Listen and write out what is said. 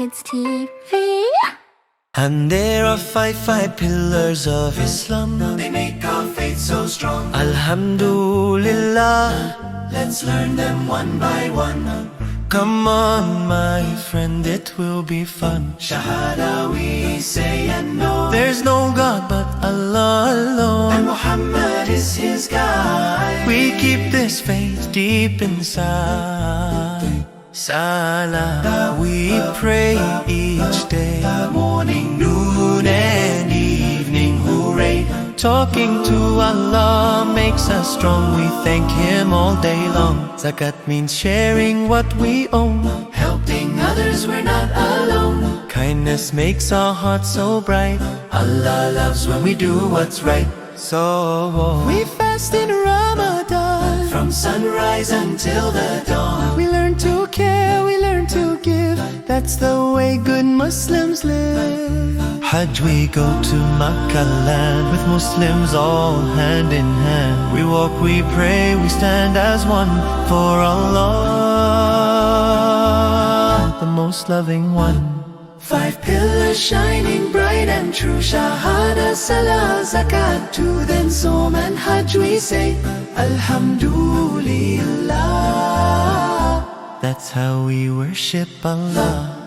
Kids TV. And there are five pillars of Islam. They make our faith so strong. Alhamdulillah, let's learn them one by one. Come on, my friend, it will be fun. Shahadah we say and know there's no God but Allah alone, and Muhammad is his guide. We keep this faith deep inside. Salah we pray each day, morning, noon and evening, hooray. Talking to Allah makes us strong. We thank Him all day long. Zakat means sharing what we own, helping others, we're not alone. Kindness makes our hearts so bright. Allah loves when we do what's right. So we fast in Ramadan, from sunrise until the dawn. We learn to care, we learn to give. That's the way good Muslims live. Hajj we go to Makkah land, with Muslims all hand in hand. We walk, we pray, we stand as one for Allah, the most loving one. 5 pillars shining bright and true. Shahadah, Salah, Zakat, to then Sawm and Hajj we say Alhamdulillah. That's how we worship Allah.